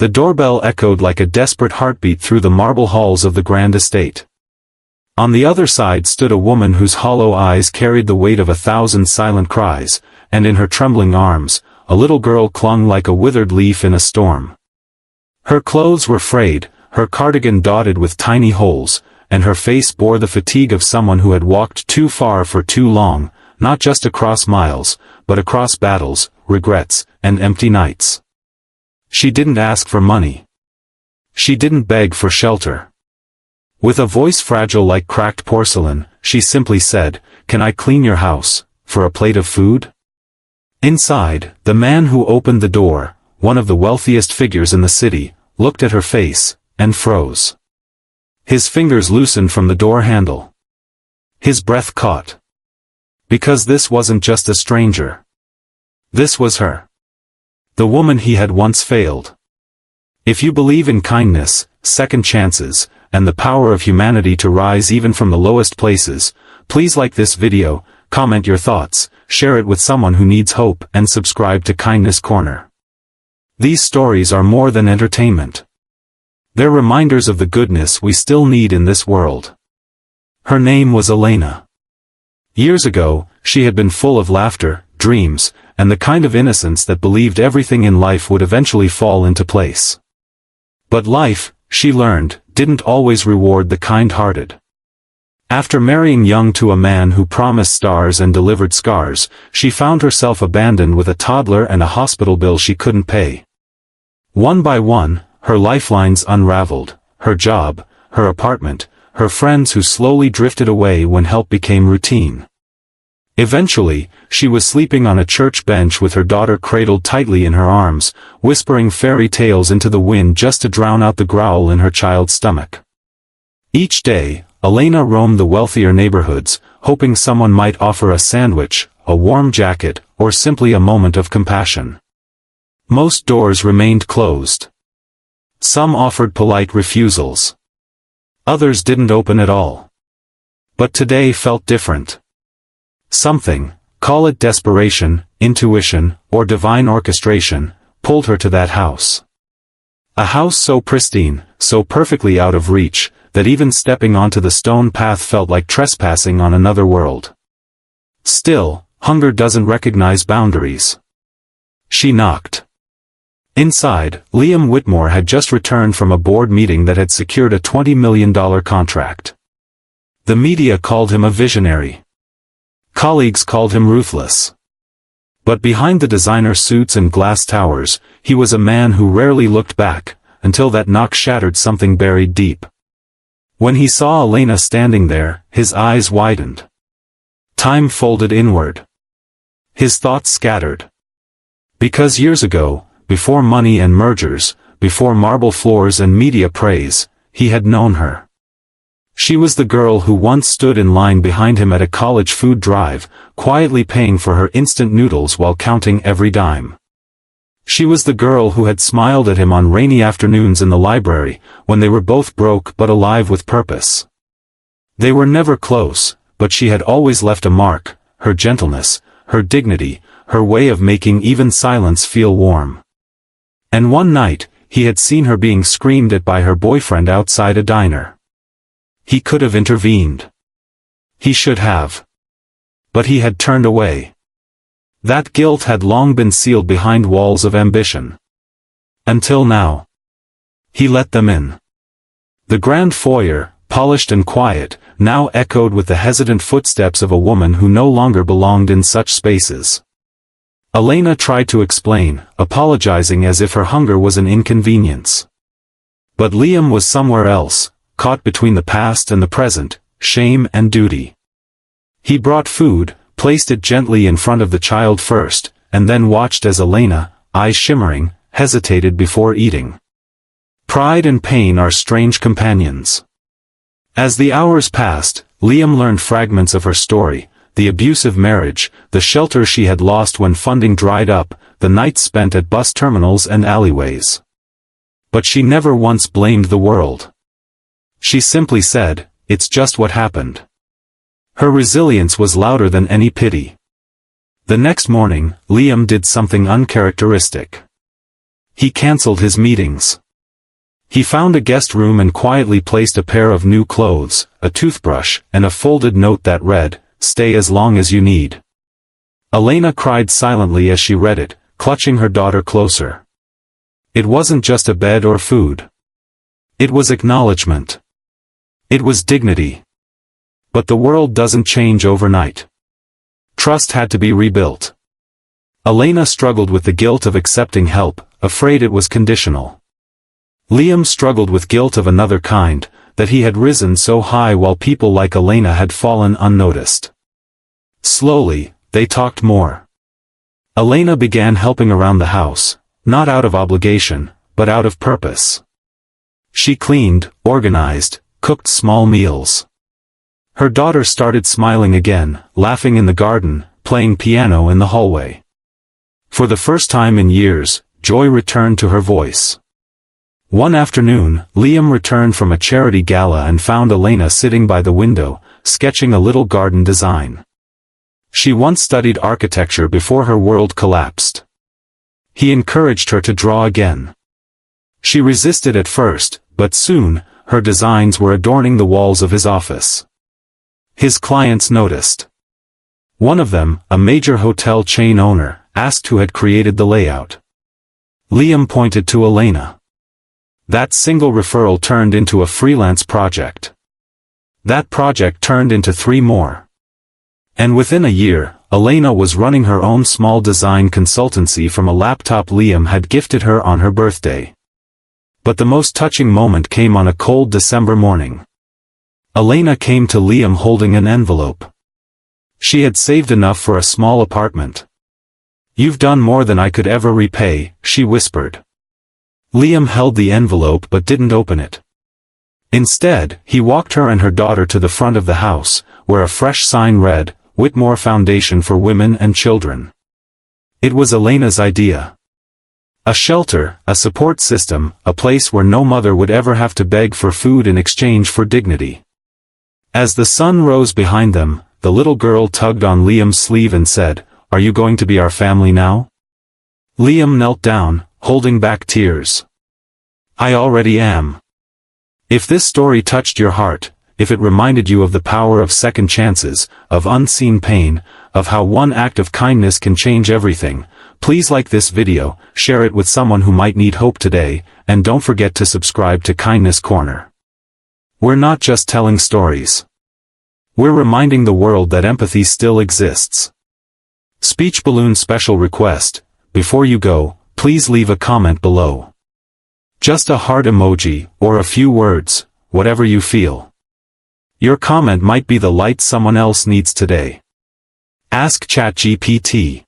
The doorbell echoed like a desperate heartbeat through the marble halls of the grand estate. On the other side stood a woman whose hollow eyes carried the weight of 1,000 silent cries, and in her trembling arms, a little girl clung like a withered leaf in a storm. Her clothes were frayed, her cardigan dotted with tiny holes, and her face bore the fatigue of someone who had walked too far for too long, not just across miles, but across battles, regrets, and empty nights. She didn't ask for money. She didn't beg for shelter. With a voice fragile like cracked porcelain, she simply said, "Can I clean your house, for a plate of food?" Inside, the man who opened the door, one of the wealthiest figures in the city, looked at her face, and froze. His fingers loosened from the door handle. His breath caught. Because this wasn't just a stranger. This was her. The woman he had once failed. If you believe in kindness, second chances, and the power of humanity to rise even from the lowest places, please like this video, comment your thoughts, share it with someone who needs hope, and subscribe to Kindness Corner. These stories are more than entertainment. They're reminders of the goodness we still need in this world. Her name was Elena. Years ago, she had been full of laughter, dreams, and the kind of innocence that believed everything in life would eventually fall into place. But life, she learned, didn't always reward the kind-hearted. After marrying young to a man who promised stars and delivered scars, she found herself abandoned with a toddler and a hospital bill she couldn't pay. One by one, her lifelines unraveled, her job, her apartment, her friends who slowly drifted away when help became routine. Eventually, she was sleeping on a church bench with her daughter cradled tightly in her arms, whispering fairy tales into the wind just to drown out the growl in her child's stomach. Each day, Elena roamed the wealthier neighborhoods, hoping someone might offer a sandwich, a warm jacket, or simply a moment of compassion. Most doors remained closed. Some offered polite refusals. Others didn't open at all. But today felt different. Something, call it desperation, intuition, or divine orchestration, pulled her to that house. A house so pristine, so perfectly out of reach, that even stepping onto the stone path felt like trespassing on another world. Still, hunger doesn't recognize boundaries. She knocked. Inside, Liam Whitmore had just returned from a board meeting that had secured a $20 million contract. The media called him a visionary. Colleagues called him ruthless. But behind the designer suits and glass towers, he was a man who rarely looked back, until that knock shattered something buried deep. When he saw Elena standing there, his eyes widened. Time folded inward. His thoughts scattered. Because years ago, before money and mergers, before marble floors and media praise, he had known her. She was the girl who once stood in line behind him at a college food drive, quietly paying for her instant noodles while counting every dime. She was the girl who had smiled at him on rainy afternoons in the library, when they were both broke but alive with purpose. They were never close, but she had always left a mark, her gentleness, her dignity, her way of making even silence feel warm. And one night, he had seen her being screamed at by her boyfriend outside a diner. He could have intervened. He should have. But he had turned away. That guilt had long been sealed behind walls of ambition. Until now. He let them in. The grand foyer, polished and quiet, now echoed with the hesitant footsteps of a woman who no longer belonged in such spaces. Elena tried to explain, apologizing as if her hunger was an inconvenience. But Liam was somewhere else, caught between the past and the present, shame and duty. He brought food, placed it gently in front of the child first, and then watched as Elena, eyes shimmering, hesitated before eating. Pride and pain are strange companions. As the hours passed, Liam learned fragments of her story, the abusive marriage, the shelter she had lost when funding dried up, the nights spent at bus terminals and alleyways. But she never once blamed the world. She simply said, "It's just what happened." Her resilience was louder than any pity. The next morning, Liam did something uncharacteristic. He cancelled his meetings. He found a guest room and quietly placed a pair of new clothes, a toothbrush, and a folded note that read, "Stay as long as you need." Elena cried silently as she read it, clutching her daughter closer. It wasn't just a bed or food. It was acknowledgement. It was dignity. But the world doesn't change overnight. Trust had to be rebuilt. Elena struggled with the guilt of accepting help, afraid it was conditional. Liam struggled with guilt of another kind, that he had risen so high while people like Elena had fallen unnoticed. Slowly, they talked more. Elena began helping around the house, not out of obligation, but out of purpose. She cleaned, organized, cooked small meals. Her daughter started smiling again, laughing in the garden, playing piano in the hallway. For the first time in years, joy returned to her voice. One afternoon, Liam returned from a charity gala and found Elena sitting by the window, sketching a little garden design. She once studied architecture before her world collapsed. He encouraged her to draw again. She resisted at first, but soon, her designs were adorning the walls of his office. His clients noticed. One of them, a major hotel chain owner, asked who had created the layout. Liam pointed to Elena. That single referral turned into a freelance project. That project turned into 3 more. And within a year, Elena was running her own small design consultancy from a laptop Liam had gifted her on her birthday. But the most touching moment came on a cold December morning. Elena came to Liam holding an envelope. She had saved enough for a small apartment. "You've done more than I could ever repay," she whispered. Liam held the envelope but didn't open it. Instead, he walked her and her daughter to the front of the house, where a fresh sign read, "Whitmore Foundation for Women and Children." It was Elena's idea. A shelter, a support system, a place where no mother would ever have to beg for food in exchange for dignity. As the sun rose behind them, the little girl tugged on Liam's sleeve and said, "Are you going to be our family now?" Liam knelt down, holding back tears. "I already am." If this story touched your heart, if it reminded you of the power of second chances, of unseen pain, of how one act of kindness can change everything, please like this video, share it with someone who might need hope today, and don't forget to subscribe to Kindness Corner. We're not just telling stories. We're reminding the world that empathy still exists. Speech balloon special request: before you go, please leave a comment below. Just a heart emoji, or a few words, whatever you feel. Your comment might be the light someone else needs today. Ask ChatGPT.